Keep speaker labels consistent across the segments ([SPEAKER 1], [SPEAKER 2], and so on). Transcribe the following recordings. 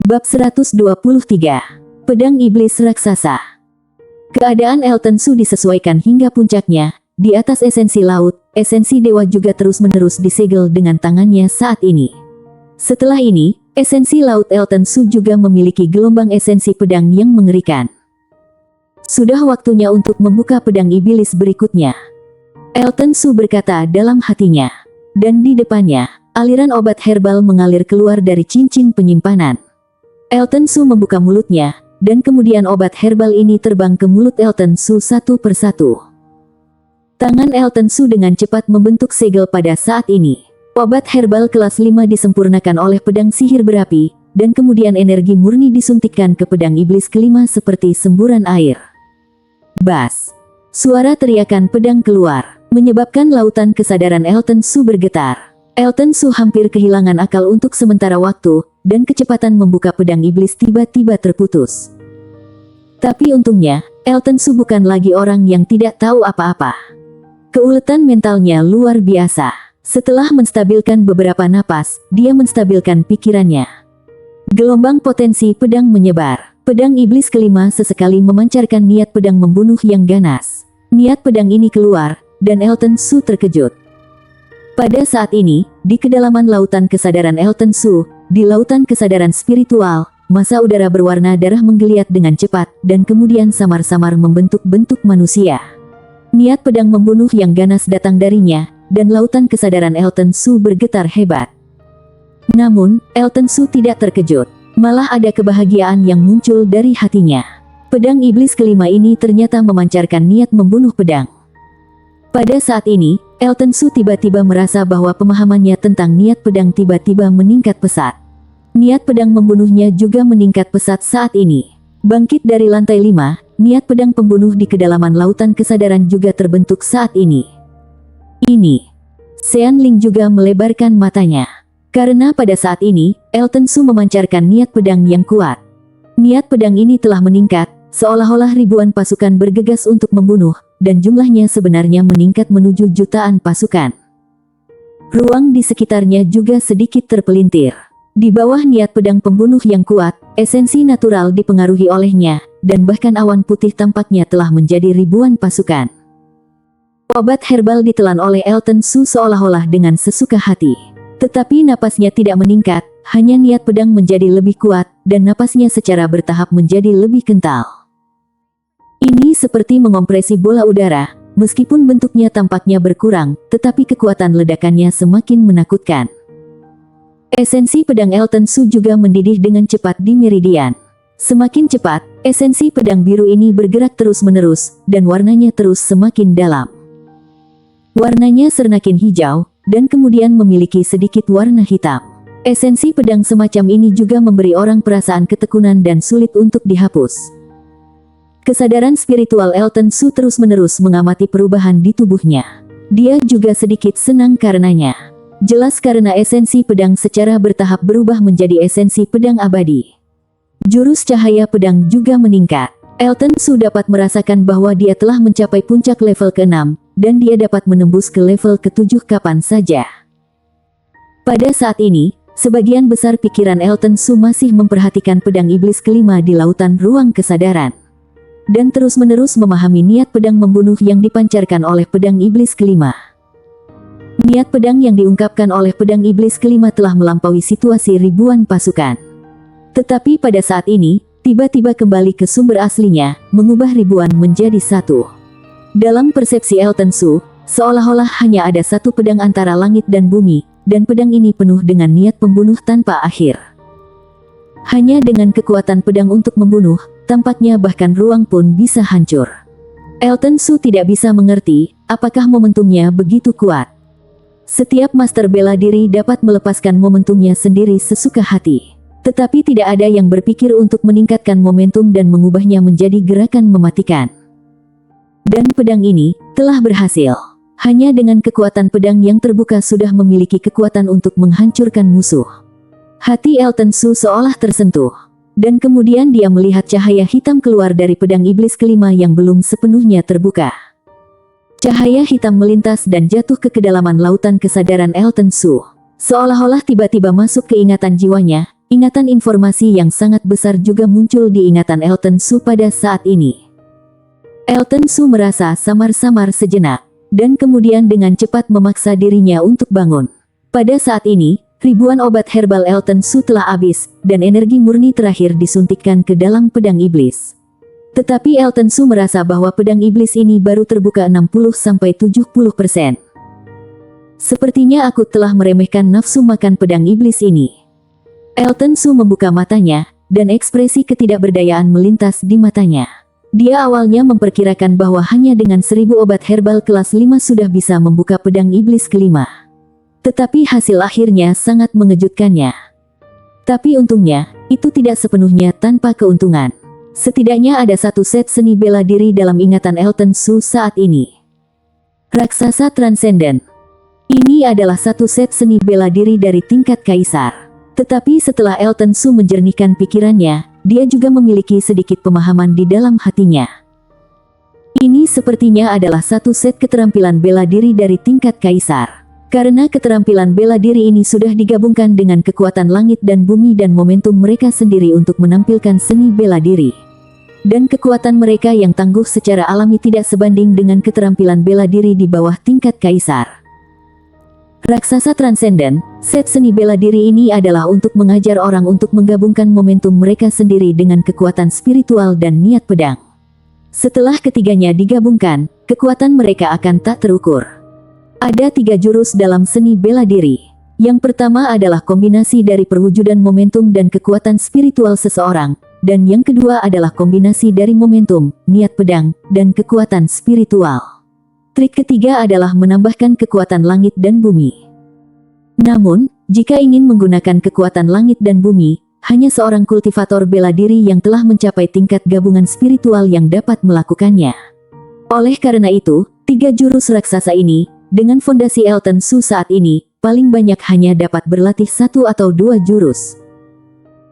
[SPEAKER 1] Bab 123. Pedang Iblis Raksasa. Keadaan Elton Su disesuaikan hingga puncaknya. Di atas esensi laut, esensi dewa juga terus-menerus disegel dengan tangannya saat ini. Setelah ini, esensi laut Elton Su juga memiliki gelombang esensi pedang yang mengerikan. Sudah waktunya untuk membuka pedang iblis berikutnya. Elton Su berkata dalam hatinya. Dan di depannya, aliran obat herbal mengalir keluar dari cincin penyimpanan. Elton Su membuka mulutnya, dan kemudian obat herbal ini terbang ke mulut Elton Su satu persatu. Tangan Elton Su dengan cepat membentuk segel pada saat ini. Obat herbal kelas 5 disempurnakan oleh pedang sihir berapi, dan kemudian energi murni disuntikkan ke pedang iblis kelima seperti semburan air. Bas! Suara teriakan pedang keluar, menyebabkan lautan kesadaran Elton Su bergetar. Elton Su hampir kehilangan akal untuk sementara waktu, dan kecepatan membuka pedang iblis tiba-tiba terputus. Tapi untungnya, Elton Su bukan lagi orang yang tidak tahu apa-apa. Keuletan mentalnya luar biasa. Setelah menstabilkan beberapa napas, dia menstabilkan pikirannya. Gelombang potensi pedang menyebar. Pedang iblis kelima sesekali memancarkan niat pedang membunuh yang ganas. Niat pedang ini keluar, dan Elton Su terkejut. Pada saat ini, di kedalaman lautan kesadaran Elton Su, di lautan kesadaran spiritual, massa udara berwarna darah menggeliat dengan cepat, dan kemudian samar-samar membentuk bentuk manusia. Niat pedang membunuh yang ganas datang darinya, dan lautan kesadaran Elton Su bergetar hebat. Namun, Elton Su tidak terkejut. Malah ada kebahagiaan yang muncul dari hatinya. Pedang iblis kelima ini ternyata memancarkan niat membunuh pedang. Pada saat ini, Elton Su tiba-tiba merasa bahwa pemahamannya tentang niat pedang tiba-tiba meningkat pesat. Niat pedang membunuhnya juga meningkat pesat saat ini. Bangkit dari lantai 5, niat pedang pembunuh di kedalaman lautan kesadaran juga terbentuk saat ini. Sean Ling juga melebarkan matanya. Karena pada saat ini, Elton Su memancarkan niat pedang yang kuat. Niat pedang ini telah meningkat, seolah-olah ribuan pasukan bergegas untuk membunuh, dan jumlahnya sebenarnya meningkat menuju jutaan pasukan. Ruang di sekitarnya juga sedikit terpelintir. Di bawah niat pedang pembunuh yang kuat, esensi natural dipengaruhi olehnya, dan bahkan awan putih tampaknya telah menjadi ribuan pasukan. Obat herbal ditelan oleh Elton Su seolah-olah dengan sesuka hati. Tetapi napasnya tidak meningkat, hanya niat pedang menjadi lebih kuat, dan napasnya secara bertahap menjadi lebih kental. Ini seperti mengompresi bola udara, meskipun bentuknya tampaknya berkurang, tetapi kekuatan ledakannya semakin menakutkan. Esensi pedang Elton Su juga mendidih dengan cepat di meridian. Semakin cepat, esensi pedang biru ini bergerak terus-menerus, dan warnanya terus semakin dalam. Warnanya semakin hijau, dan kemudian memiliki sedikit warna hitam. Esensi pedang semacam ini juga memberi orang perasaan ketekunan dan sulit untuk dihapus. Kesadaran spiritual Elton Su terus-menerus mengamati perubahan di tubuhnya. Dia juga sedikit senang karenanya. Jelas karena esensi pedang secara bertahap berubah menjadi esensi pedang abadi. Jurus cahaya pedang juga meningkat. Elton Su dapat merasakan bahwa dia telah mencapai puncak level ke-6, dan dia dapat menembus ke level ke-7 kapan saja. Pada saat ini, sebagian besar pikiran Elton Su masih memperhatikan pedang iblis kelima di lautan ruang kesadaran. Dan terus-menerus memahami niat pedang membunuh yang dipancarkan oleh pedang iblis kelima. Niat pedang yang diungkapkan oleh pedang iblis kelima telah melampaui situasi ribuan pasukan. Tetapi pada saat ini, tiba-tiba kembali ke sumber aslinya, mengubah ribuan menjadi satu. Dalam persepsi Elton Su, seolah-olah hanya ada satu pedang antara langit dan bumi, dan pedang ini penuh dengan niat pembunuh tanpa akhir. Hanya dengan kekuatan pedang untuk membunuh, tampaknya bahkan ruang pun bisa hancur. Elton Su tidak bisa mengerti, apakah momentumnya begitu kuat. Setiap master bela diri dapat melepaskan momentumnya sendiri sesuka hati. Tetapi tidak ada yang berpikir untuk meningkatkan momentum dan mengubahnya menjadi gerakan mematikan. Dan pedang ini telah berhasil. Hanya dengan kekuatan pedang yang terbuka sudah memiliki kekuatan untuk menghancurkan musuh. Hati Elton Su seolah tersentuh. Dan kemudian dia melihat cahaya hitam keluar dari pedang iblis kelima yang belum sepenuhnya terbuka. Cahaya hitam melintas dan jatuh ke kedalaman lautan kesadaran Elton Su. Seolah-olah tiba-tiba masuk ke ingatan jiwanya, ingatan informasi yang sangat besar juga muncul di ingatan Elton Su pada saat ini. Elton Su merasa samar-samar sejenak, dan kemudian dengan cepat memaksa dirinya untuk bangun. Pada saat ini, ribuan obat herbal Elton Su telah habis, dan energi murni terakhir disuntikkan ke dalam pedang iblis. Tetapi Elton Su merasa bahwa pedang iblis ini baru terbuka 60-70%. Sepertinya aku telah meremehkan nafsu makan pedang iblis ini. Elton Su membuka matanya, dan ekspresi ketidakberdayaan melintas di matanya. Dia awalnya memperkirakan bahwa hanya dengan 1000 obat herbal kelas 5 sudah bisa membuka pedang iblis kelima. Tetapi hasil akhirnya sangat mengejutkannya. Tapi untungnya, itu tidak sepenuhnya tanpa keuntungan. Setidaknya ada satu set seni bela diri dalam ingatan Elton Su saat ini. Raksasa Transenden. Ini adalah satu set seni bela diri dari tingkat kaisar. Tetapi setelah Elton Su menjernihkan pikirannya, dia juga memiliki sedikit pemahaman di dalam hatinya. Ini sepertinya adalah satu set keterampilan bela diri dari tingkat kaisar. Karena keterampilan bela diri ini sudah digabungkan dengan kekuatan langit dan bumi dan momentum mereka sendiri untuk menampilkan seni bela diri. Dan kekuatan mereka yang tangguh secara alami tidak sebanding dengan keterampilan bela diri di bawah tingkat kaisar. Raksasa Transenden, set seni bela diri ini adalah untuk mengajar orang untuk menggabungkan momentum mereka sendiri dengan kekuatan spiritual dan niat pedang. Setelah ketiganya digabungkan, kekuatan mereka akan tak terukur. Ada 3 jurus dalam seni bela diri. Yang pertama adalah kombinasi dari perwujudan momentum dan kekuatan spiritual seseorang, dan yang kedua adalah kombinasi dari momentum, niat pedang, dan kekuatan spiritual. Trik ketiga adalah menambahkan kekuatan langit dan bumi. Namun, jika ingin menggunakan kekuatan langit dan bumi, hanya seorang kultivator bela diri yang telah mencapai tingkat gabungan spiritual yang dapat melakukannya. Oleh karena itu, 3 jurus raksasa ini, dengan fondasi Elton Su saat ini, paling banyak hanya dapat berlatih 1 atau 2 jurus.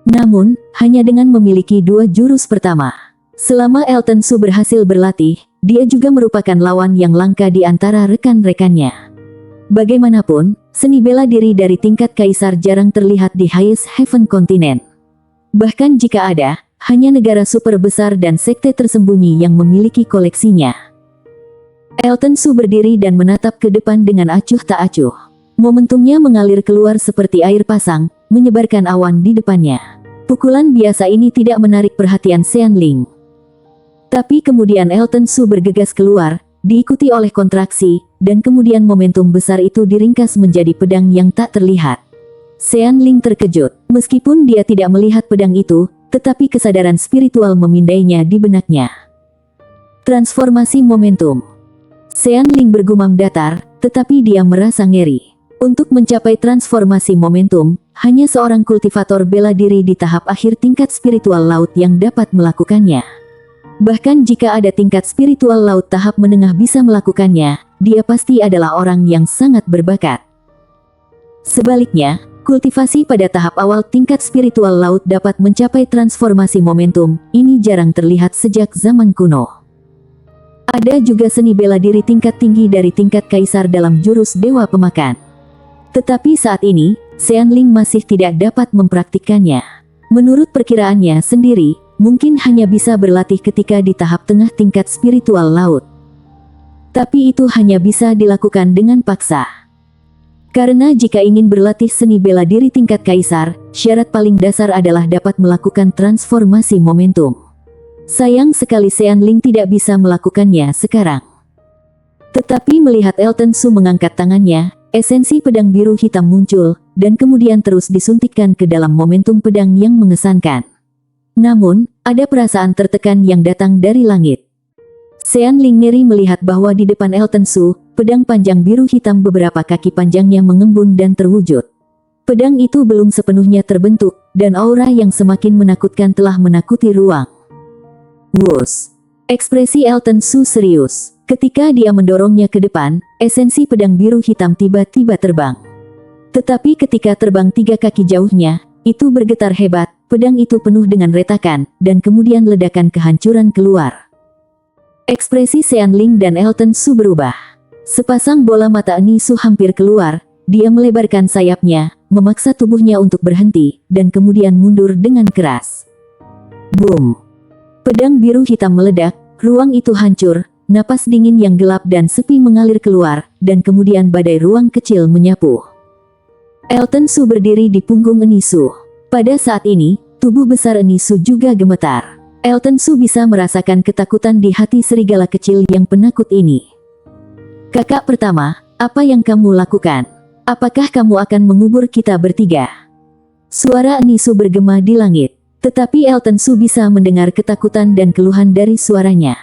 [SPEAKER 1] Namun, hanya dengan memiliki 2 jurus pertama. Selama Elton Su berhasil berlatih, dia juga merupakan lawan yang langka di antara rekan-rekannya. Bagaimanapun, seni bela diri dari tingkat kaisar jarang terlihat di Highest Heaven kontinen. Bahkan jika ada, hanya negara super besar dan sekte tersembunyi yang memiliki koleksinya. Elton Su berdiri dan menatap ke depan dengan acuh tak acuh. Momentumnya mengalir keluar seperti air pasang, menyebarkan awan di depannya. Pukulan biasa ini tidak menarik perhatian Sean Ling. Tapi kemudian Elton Su bergegas keluar, diikuti oleh kontraksi, dan kemudian momentum besar itu diringkas menjadi pedang yang tak terlihat. Sean Ling terkejut, meskipun dia tidak melihat pedang itu, tetapi kesadaran spiritual memindainya di benaknya. Transformasi momentum. Sean Ling bergumam datar, tetapi dia merasa ngeri. Untuk mencapai transformasi momentum, hanya seorang kultivator bela diri di tahap akhir tingkat spiritual laut yang dapat melakukannya. Bahkan jika ada tingkat spiritual laut tahap menengah bisa melakukannya, dia pasti adalah orang yang sangat berbakat. Sebaliknya, kultivasi pada tahap awal tingkat spiritual laut dapat mencapai transformasi momentum, ini jarang terlihat sejak zaman kuno. Ada juga seni bela diri tingkat tinggi dari tingkat kaisar dalam jurus Dewa Pemakan. Tetapi saat ini, Sean Ling masih tidak dapat mempraktikkannya. Menurut perkiraannya sendiri, mungkin hanya bisa berlatih ketika di tahap tengah tingkat spiritual laut. Tapi itu hanya bisa dilakukan dengan paksa. Karena jika ingin berlatih seni bela diri tingkat kaisar, syarat paling dasar adalah dapat melakukan transformasi momentum. Sayang sekali Sean Ling tidak bisa melakukannya sekarang. Tetapi melihat Elton Su mengangkat tangannya, esensi pedang biru hitam muncul, dan kemudian terus disuntikkan ke dalam momentum pedang yang mengesankan. Namun, ada perasaan tertekan yang datang dari langit. Sean Ling ngeri melihat bahwa di depan Elton Su, pedang panjang biru hitam beberapa kaki panjangnya mengembun dan terwujud. Pedang itu belum sepenuhnya terbentuk, dan aura yang semakin menakutkan telah menakuti ruang. Wuss! Ekspresi Elton Su serius. Ketika dia mendorongnya ke depan, esensi pedang biru hitam tiba-tiba terbang. Tetapi ketika terbang 3 kaki jauhnya, itu bergetar hebat, pedang itu penuh dengan retakan, dan kemudian ledakan kehancuran keluar. Ekspresi Sean Ling dan Elton Su berubah. Sepasang bola mata Ni Su hampir keluar, dia melebarkan sayapnya, memaksa tubuhnya untuk berhenti, dan kemudian mundur dengan keras. Boom! Pedang biru hitam meledak, ruang itu hancur, napas dingin yang gelap dan sepi mengalir keluar, dan kemudian badai ruang kecil menyapu. Elton Su berdiri di punggung Enisu. Pada saat ini, tubuh besar Enisu juga gemetar. Elton Su bisa merasakan ketakutan di hati serigala kecil yang penakut ini. Kakak pertama, apa yang kamu lakukan? Apakah kamu akan mengubur kita bertiga? Suara Enisu bergema di langit, tetapi Elton Su bisa mendengar ketakutan dan keluhan dari suaranya.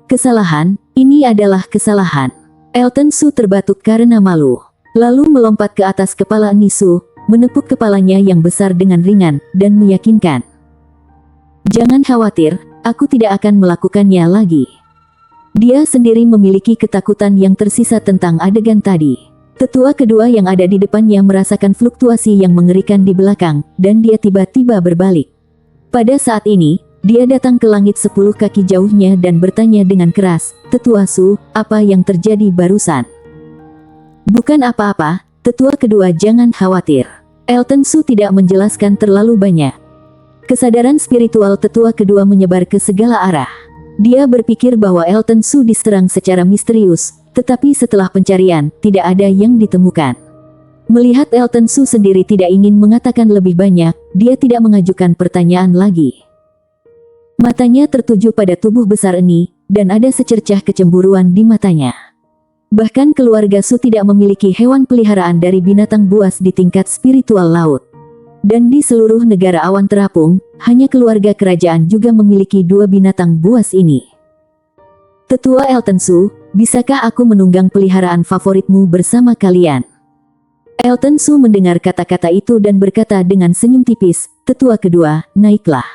[SPEAKER 1] Kesalahan, ini adalah kesalahan. Elton Su terbatuk karena malu, lalu melompat ke atas kepala Enisu, menepuk kepalanya yang besar dengan ringan, dan meyakinkan. Jangan khawatir, aku tidak akan melakukannya lagi. Dia sendiri memiliki ketakutan yang tersisa tentang adegan tadi. Tetua kedua yang ada di depannya merasakan fluktuasi yang mengerikan di belakang, dan dia tiba-tiba berbalik. Pada saat ini, dia datang ke langit 10 kaki jauhnya dan bertanya dengan keras, Tetua Su, apa yang terjadi barusan? Bukan apa-apa, tetua kedua jangan khawatir. Elton Su tidak menjelaskan terlalu banyak. Kesadaran spiritual tetua kedua menyebar ke segala arah. Dia berpikir bahwa Elton Su diserang secara misterius, tetapi setelah pencarian, tidak ada yang ditemukan. Melihat Elton Su sendiri tidak ingin mengatakan lebih banyak, dia tidak mengajukan pertanyaan lagi. Matanya tertuju pada tubuh besar ini, dan ada secercah kecemburuan di matanya. Bahkan keluarga Su tidak memiliki hewan peliharaan dari binatang buas di tingkat spiritual laut. Dan di seluruh negara awan terapung, hanya keluarga kerajaan juga memiliki 2 binatang buas ini. Tetua Elton Su, bisakah aku menunggang peliharaan favoritmu bersama kalian? Elton Su mendengar kata-kata itu dan berkata dengan senyum tipis, Tetua kedua, naiklah.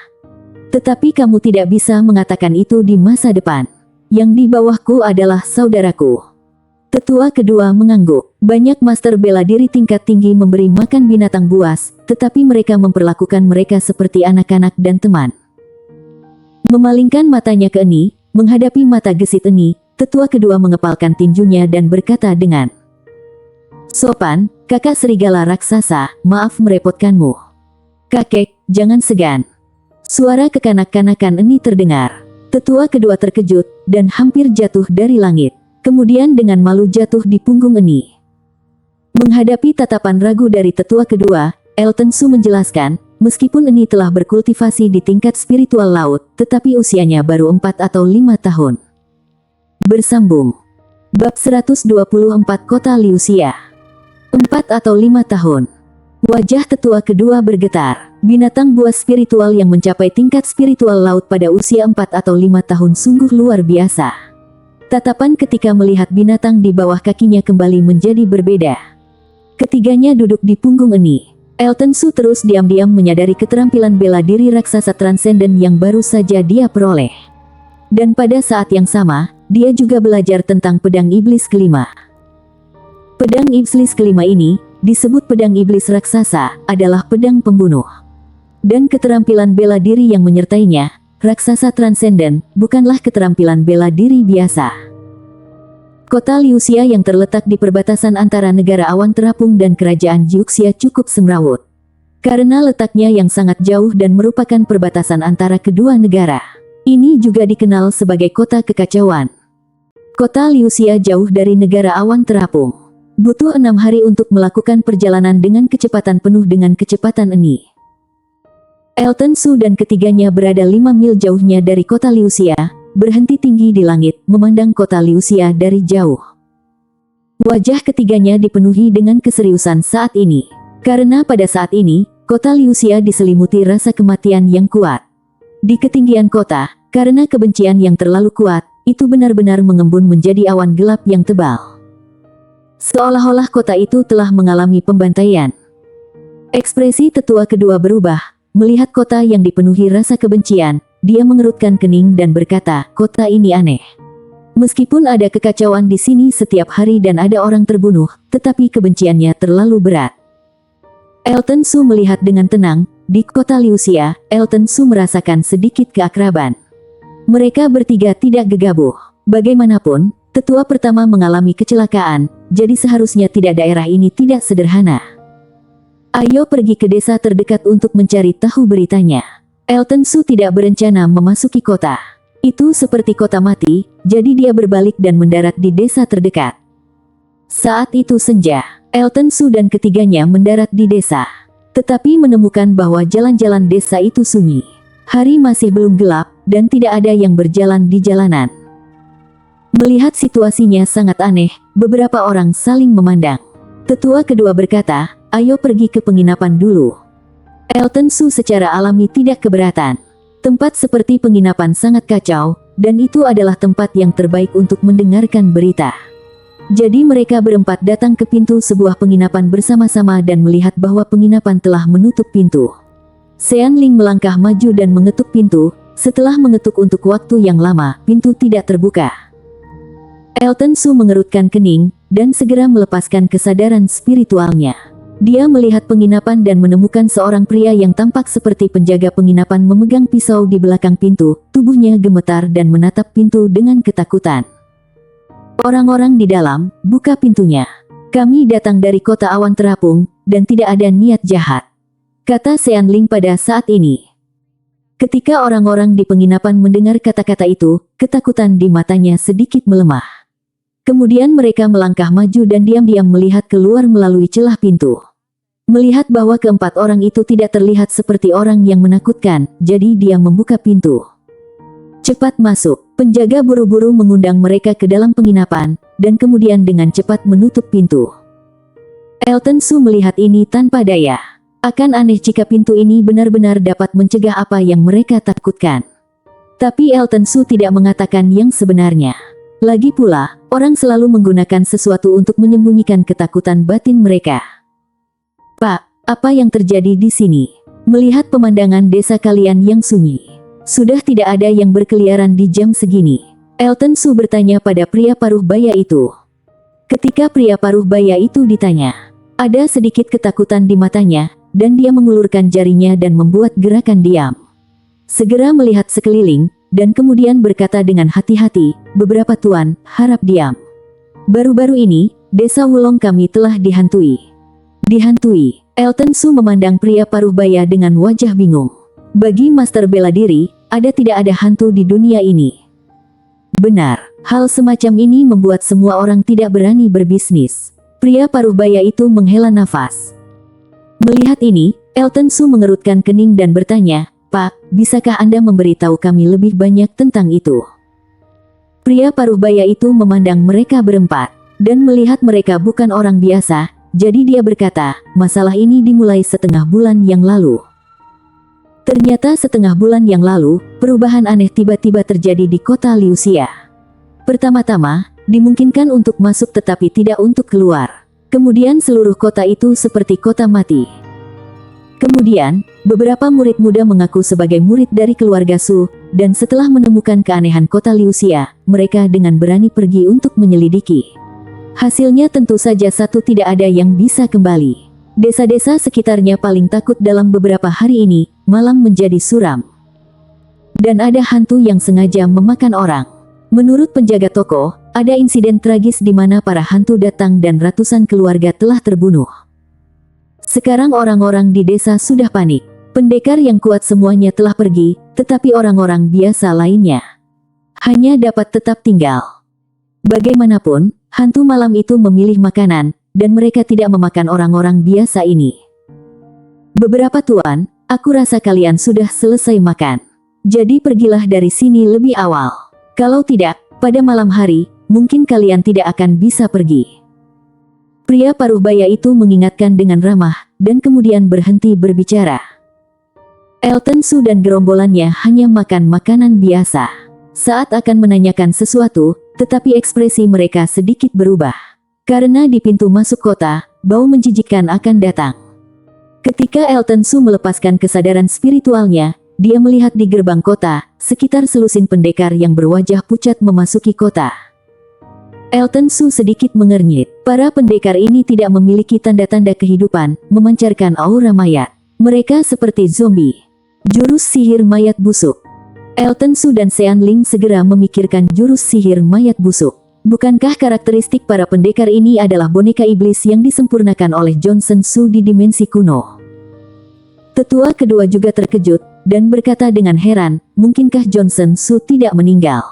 [SPEAKER 1] Tetapi kamu tidak bisa mengatakan itu di masa depan. Yang di bawahku adalah saudaraku. Tetua kedua mengangguk. Banyak master bela diri tingkat tinggi memberi makan binatang buas, tetapi mereka memperlakukan mereka seperti anak-anak dan teman. Memalingkan matanya ke Eni, menghadapi mata gesit Eni, tetua kedua mengepalkan tinjunya dan berkata dengan sopan, kakak serigala raksasa, maaf merepotkanmu. Kakek, jangan segan. Suara kekanak-kanakan Eni terdengar. Tetua kedua terkejut, dan hampir jatuh dari langit. Kemudian dengan malu jatuh di punggung Eni. Menghadapi tatapan ragu dari tetua kedua, Elton Su menjelaskan, meskipun Eni telah berkultivasi di tingkat spiritual laut, tetapi usianya baru 4 atau 5 tahun. Bersambung. Bab 124 Kota Liuxia. 4 atau 5 tahun. Wajah tetua kedua bergetar. Binatang buas spiritual yang mencapai tingkat spiritual laut pada usia 4 atau 5 tahun sungguh luar biasa. Tatapan ketika melihat binatang di bawah kakinya kembali menjadi berbeda. Ketiganya duduk di punggung Eni. Elton Su terus diam-diam menyadari keterampilan bela diri raksasa transenden yang baru saja dia peroleh. Dan pada saat yang sama, dia juga belajar tentang pedang iblis kelima. Pedang iblis kelima ini, disebut pedang iblis raksasa, adalah pedang pembunuh. Dan keterampilan bela diri yang menyertainya, raksasa transenden, bukanlah keterampilan bela diri biasa. Kota Liuxia yang terletak di perbatasan antara negara awan terapung dan kerajaan Jiuxia cukup semrawut. Karena letaknya yang sangat jauh dan merupakan perbatasan antara kedua negara. Ini juga dikenal sebagai kota kekacauan. Kota Liuxia jauh dari negara awan terapung. Butuh 6 hari untuk melakukan perjalanan dengan kecepatan penuh dengan kecepatan Eni. Elton Su dan ketiganya berada 5 mil jauhnya dari kota Liuxia, berhenti tinggi di langit, memandang kota Liuxia dari jauh. Wajah ketiganya dipenuhi dengan keseriusan saat ini. Karena pada saat ini, kota Liuxia diselimuti rasa kematian yang kuat. Di ketinggian kota, karena kebencian yang terlalu kuat, itu benar-benar mengembun menjadi awan gelap yang tebal. Seolah-olah kota itu telah mengalami pembantaian. Ekspresi tetua kedua berubah. Melihat kota yang dipenuhi rasa kebencian, dia mengerutkan kening dan berkata, kota ini aneh. Meskipun ada kekacauan di sini setiap hari dan ada orang terbunuh, tetapi kebenciannya terlalu berat. Elton Su melihat dengan tenang, di kota Liuxia, Elton Su merasakan sedikit keakraban. Mereka bertiga tidak gegabah. Bagaimanapun, tetua pertama mengalami kecelakaan, jadi seharusnya tidak daerah ini tidak sederhana. Ayo pergi ke desa terdekat untuk mencari tahu beritanya. Elton Su tidak berencana memasuki kota. Itu seperti kota mati, jadi dia berbalik dan mendarat di desa terdekat. Saat itu senja, Elton Su dan ketiganya mendarat di desa. Tetapi menemukan bahwa jalan-jalan desa itu sunyi. Hari masih belum gelap, dan tidak ada yang berjalan di jalanan. Melihat situasinya sangat aneh, beberapa orang saling memandang. Tetua kedua berkata, "Ayo pergi ke penginapan dulu." Elton Su secara alami tidak keberatan. Tempat seperti penginapan sangat kacau, dan itu adalah tempat yang terbaik untuk mendengarkan berita. Jadi mereka berempat datang ke pintu sebuah penginapan bersama-sama dan melihat bahwa penginapan telah menutup pintu. Sean Ling melangkah maju dan mengetuk pintu. Setelah mengetuk untuk waktu yang lama, pintu tidak terbuka. Elton Su mengerutkan kening, dan segera melepaskan kesadaran spiritualnya. Dia melihat penginapan dan menemukan seorang pria yang tampak seperti penjaga penginapan memegang pisau di belakang pintu. Tubuhnya gemetar dan menatap pintu dengan ketakutan. "Orang-orang di dalam, buka pintunya. Kami datang dari kota awan terapung, dan tidak ada niat jahat," kata Sean Ling pada saat ini. Ketika orang-orang di penginapan mendengar kata-kata itu, ketakutan di matanya sedikit melemah. Kemudian mereka melangkah maju dan diam-diam melihat keluar melalui celah pintu. Melihat bahwa keempat orang itu tidak terlihat seperti orang yang menakutkan, jadi dia membuka pintu. "Cepat masuk." Penjaga buru-buru mengundang mereka ke dalam penginapan, dan kemudian dengan cepat menutup pintu. Elton Su melihat ini tanpa daya. Akan aneh jika pintu ini benar-benar dapat mencegah apa yang mereka takutkan. Tapi Elton Su tidak mengatakan yang sebenarnya. Lagi pula, orang selalu menggunakan sesuatu untuk menyembunyikan ketakutan batin mereka. "Pak, apa yang terjadi di sini? Melihat pemandangan desa kalian yang sunyi. Sudah tidak ada yang berkeliaran di jam segini?" Elton Su bertanya pada pria paruh baya itu. Ketika pria paruh baya itu ditanya, ada sedikit ketakutan di matanya, dan dia mengulurkan jarinya dan membuat gerakan diam. Segera melihat sekeliling, dan kemudian berkata dengan hati-hati, "Beberapa tuan, harap diam. Baru-baru ini, desa Wulong kami telah dihantui." "Dihantui?" Elton Su memandang pria paruh baya dengan wajah bingung. Bagi master bela diri, tidak ada hantu di dunia ini. Benar, hal semacam ini membuat semua orang tidak berani berbisnis. Pria paruh baya itu menghela nafas. Melihat ini, Elton Su mengerutkan kening dan bertanya, "Pak, bisakah Anda memberitahu kami lebih banyak tentang itu?" Pria paruh baya itu memandang mereka berempat, dan melihat mereka bukan orang biasa, jadi dia berkata, "Masalah ini dimulai setengah bulan yang lalu." Ternyata setengah bulan yang lalu, perubahan aneh tiba-tiba terjadi di kota Liuxia. Pertama-tama, dimungkinkan untuk masuk tetapi tidak untuk keluar. Kemudian seluruh kota itu seperti kota mati. Kemudian, beberapa murid muda mengaku sebagai murid dari keluarga Su, dan setelah menemukan keanehan kota Liuxia, mereka dengan berani pergi untuk menyelidiki. Hasilnya tentu saja satu, tidak ada yang bisa kembali. Desa-desa sekitarnya paling takut dalam beberapa hari ini, malam menjadi suram. Dan ada hantu yang sengaja memakan orang. Menurut penjaga toko, ada insiden tragis di mana para hantu datang dan ratusan keluarga telah terbunuh. Sekarang orang-orang di desa sudah panik. Pendekar yang kuat semuanya telah pergi, tetapi orang-orang biasa lainnya hanya dapat tetap tinggal. Bagaimanapun, hantu malam itu memilih makanan, dan mereka tidak memakan orang-orang biasa ini. "Beberapa tuan, aku rasa kalian sudah selesai makan. Jadi pergilah dari sini lebih awal. Kalau tidak, pada malam hari, mungkin kalian tidak akan bisa pergi." Pria paruh baya itu mengingatkan dengan ramah, dan kemudian berhenti berbicara. Elton Su dan gerombolannya hanya makan makanan biasa. Saat akan menanyakan sesuatu, tetapi ekspresi mereka sedikit berubah. Karena di pintu masuk kota, bau menjijikkan akan datang. Ketika Elton Su melepaskan kesadaran spiritualnya, dia melihat di gerbang kota, sekitar selusin pendekar yang berwajah pucat memasuki kota. Elton Su sedikit mengernyit. Para pendekar ini tidak memiliki tanda-tanda kehidupan, memancarkan aura mayat. Mereka seperti zombie. Jurus sihir mayat busuk. Elton Su dan Sean Ling segera memikirkan jurus sihir mayat busuk. Bukankah karakteristik para pendekar ini adalah boneka iblis yang disempurnakan oleh Johnson Su di dimensi kuno? Tetua kedua juga terkejut, dan berkata dengan heran, mungkinkah Johnson Su tidak meninggal?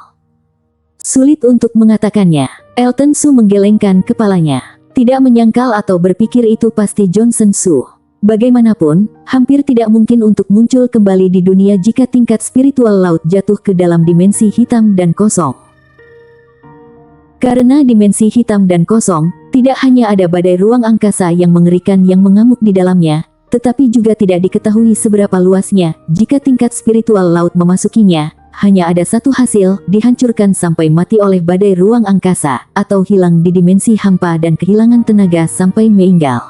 [SPEAKER 1] Sulit untuk mengatakannya. Elton Su menggelengkan kepalanya. Tidak menyangkal atau berpikir itu pasti Johnson Su. Bagaimanapun, hampir tidak mungkin untuk muncul kembali di dunia jika tingkat spiritual laut jatuh ke dalam dimensi hitam dan kosong. Karena dimensi hitam dan kosong, tidak hanya ada badai ruang angkasa yang mengerikan yang mengamuk di dalamnya, tetapi juga tidak diketahui seberapa luasnya. Jika tingkat spiritual laut memasukinya, hanya ada satu hasil, dihancurkan sampai mati oleh badai ruang angkasa, atau hilang di dimensi hampa dan kehilangan tenaga sampai meninggal.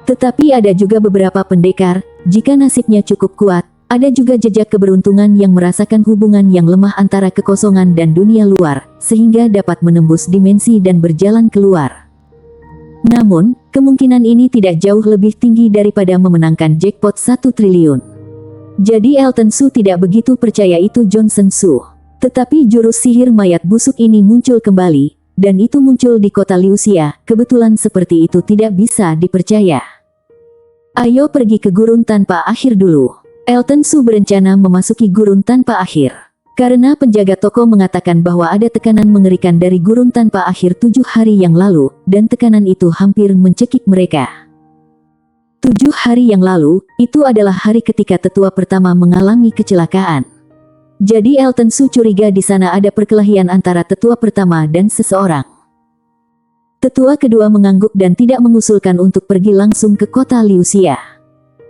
[SPEAKER 1] Tetapi ada juga beberapa pendekar, jika nasibnya cukup kuat, ada juga jejak keberuntungan yang merasakan hubungan yang lemah antara kekosongan dan dunia luar, sehingga dapat menembus dimensi dan berjalan keluar. Namun, kemungkinan ini tidak jauh lebih tinggi daripada memenangkan jackpot 1 triliun. Jadi Elton Su tidak begitu percaya itu Johnson Su. Tetapi jurus sihir mayat busuk ini muncul kembali, dan itu muncul di kota Liuxia. Kebetulan seperti itu tidak bisa dipercaya. Ayo pergi ke gurun tanpa akhir dulu. Elton Su berencana memasuki gurun tanpa akhir. Karena penjaga toko mengatakan bahwa ada tekanan mengerikan dari gurun tanpa akhir 7 hari yang lalu, dan tekanan itu hampir mencekik mereka. 7 hari yang lalu, itu adalah hari ketika tetua pertama mengalami kecelakaan. Jadi Elton Su curiga di sana ada perkelahian antara tetua pertama dan seseorang. Tetua kedua mengangguk dan tidak mengusulkan untuk pergi langsung ke kota Liuxia.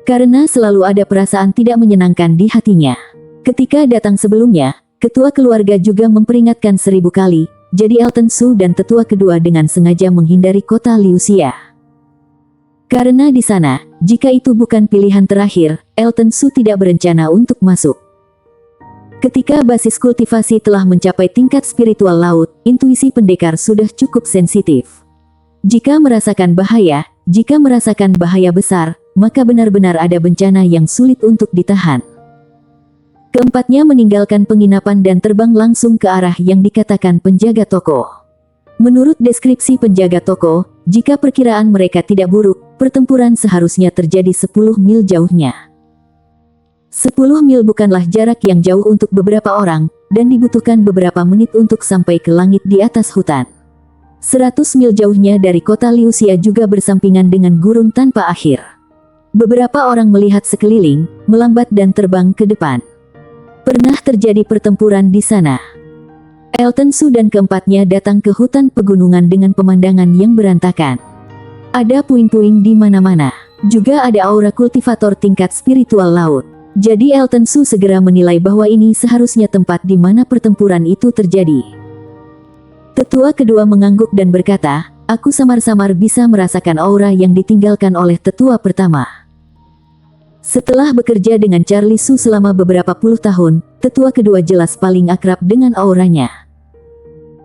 [SPEAKER 1] Karena selalu ada perasaan tidak menyenangkan di hatinya. Ketika datang sebelumnya, ketua keluarga juga memperingatkan 1000 kali, jadi Elton Su dan tetua kedua dengan sengaja menghindari kota Liuxia. Karena di sana, jika itu bukan pilihan terakhir, Elton Su tidak berencana untuk masuk. Ketika basis kultivasi telah mencapai tingkat spiritual laut, intuisi pendekar sudah cukup sensitif. Jika merasakan bahaya besar, maka benar-benar ada bencana yang sulit untuk ditahan. Keempatnya meninggalkan penginapan dan terbang langsung ke arah yang dikatakan penjaga toko. Menurut deskripsi penjaga toko, jika perkiraan mereka tidak buruk, pertempuran seharusnya terjadi 10 mil jauhnya. 10 mil bukanlah jarak yang jauh untuk beberapa orang, dan dibutuhkan beberapa menit untuk sampai ke langit di atas hutan. 100 mil jauhnya dari kota Liuxia juga bersampingan dengan gurun tanpa akhir. Beberapa orang melihat sekeliling, melambat dan terbang ke depan. Pernah terjadi pertempuran di sana. Elton Su dan keempatnya datang ke hutan pegunungan dengan pemandangan yang berantakan. Ada puing-puing di mana-mana. Juga ada aura kultivator tingkat spiritual laut. Jadi Elton Su segera menilai bahwa ini seharusnya tempat di mana pertempuran itu terjadi. Tetua kedua mengangguk dan berkata, aku samar-samar bisa merasakan aura yang ditinggalkan oleh tetua pertama. Setelah bekerja dengan Charlie Su selama beberapa puluh tahun, tetua kedua jelas paling akrab dengan auranya.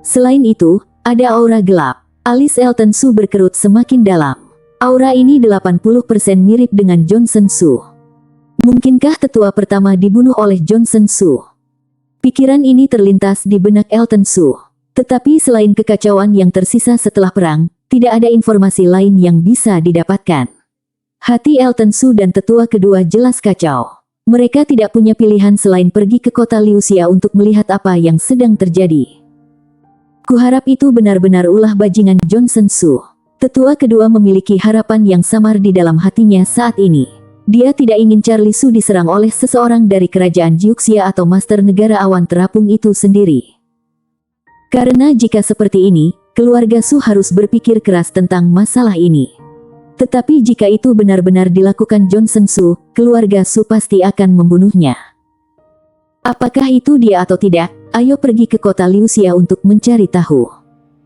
[SPEAKER 1] Selain itu, ada aura gelap. Alis Elton Su berkerut semakin dalam. Aura ini 80% mirip dengan Johnson Su. Mungkinkah tetua pertama dibunuh oleh Johnson Su? Pikiran ini terlintas di benak Elton Su. Tetapi selain kekacauan yang tersisa setelah perang, tidak ada informasi lain yang bisa didapatkan. Hati Elton Su dan tetua kedua jelas kacau. Mereka tidak punya pilihan selain pergi ke kota Liuxia untuk melihat apa yang sedang terjadi. Kuharap itu benar-benar ulah bajingan Johnson Su. Tetua kedua memiliki harapan yang samar di dalam hatinya saat ini. Dia tidak ingin Charlie Su diserang oleh seseorang dari kerajaan Jiuxia atau master negara awan terapung itu sendiri. Karena jika seperti ini, keluarga Su harus berpikir keras tentang masalah ini. Tetapi jika itu benar-benar dilakukan Johnson Su, keluarga Su pasti akan membunuhnya. Apakah itu dia atau tidak? Ayo pergi ke kota Liuxia untuk mencari tahu.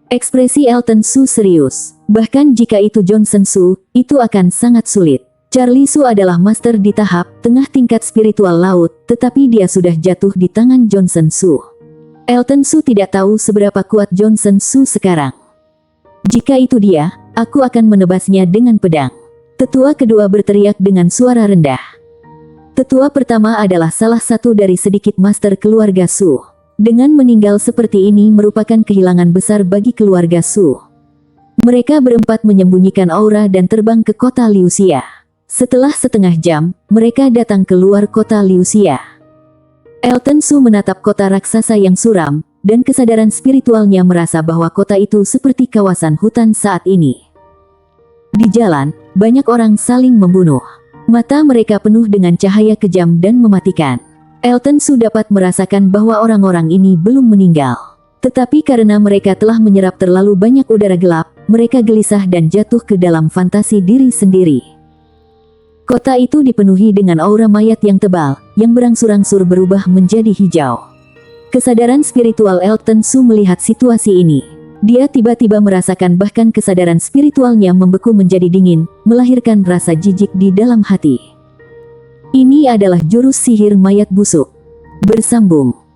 [SPEAKER 1] Ekspresi Elton Su serius. Bahkan jika itu Johnson Su, itu akan sangat sulit. Charlie Su adalah master di tahap tengah tingkat spiritual laut, tetapi dia sudah jatuh di tangan Johnson Su. Elton Su tidak tahu seberapa kuat Johnson Su sekarang. Jika itu dia, aku akan menebasnya dengan pedang. Tetua kedua berteriak dengan suara rendah. Tetua pertama adalah salah satu dari sedikit master keluarga Su. Dengan meninggal seperti ini merupakan kehilangan besar bagi keluarga Su. Mereka berempat menyembunyikan aura dan terbang ke kota Liuxia. Setelah setengah jam, mereka datang ke luar kota Liuxia. Elton Su menatap kota raksasa yang suram, dan kesadaran spiritualnya merasa bahwa kota itu seperti kawasan hutan saat ini. Di jalan, banyak orang saling membunuh. Mata mereka penuh dengan cahaya kejam dan mematikan. Elton Su dapat merasakan bahwa orang-orang ini belum meninggal. Tetapi karena mereka telah menyerap terlalu banyak udara gelap, mereka gelisah dan jatuh ke dalam fantasi diri sendiri. Kota itu dipenuhi dengan aura mayat yang tebal, yang berangsur-angsur berubah menjadi hijau. Kesadaran spiritual Elton Su melihat situasi ini. Dia tiba-tiba merasakan bahkan kesadaran spiritualnya membeku menjadi dingin, melahirkan rasa jijik di dalam hati. Ini adalah jurus sihir mayat busuk. Bersambung.